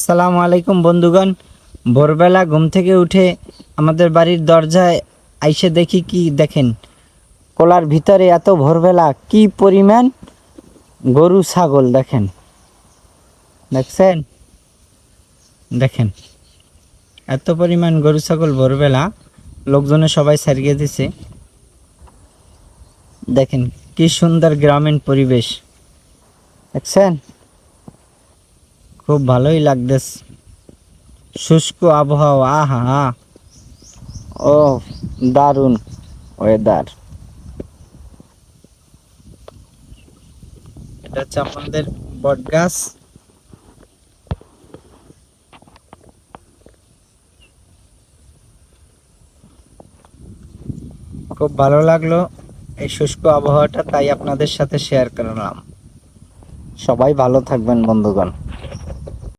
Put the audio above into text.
আসসালামু আলাইকুম বন্ধুগণ। ভোরবেলা ঘুম থেকে উঠে আমাদের বাড়ির দরজায় আইসে দেখি কি দেখেন, কোলার ভিতরে এত ভোরবেলা কি পরিমাণ গরু ছাগল দেখেন, দেখছেন? দেখেন এত পরিমাণ গরু ছাগল ভোরবেলা, লোকজনে সবাই সারিয়ে দিছে। দেখেন কি সুন্দর গ্রামীণ পরিবেশ, দেখছেন? খুব ভালোই লাগতেছে, শুষ্ক আবহাওয়া, আহা ও দারুণ ওয়েদার। এটা হচ্ছে আমাদের বট গাছ। খুব ভালো লাগলো এই শুষ্ক আবহাওয়াটা, তাই আপনাদের সাথে শেয়ার করলাম। সবাই ভালো থাকবেন বন্ধুগণ।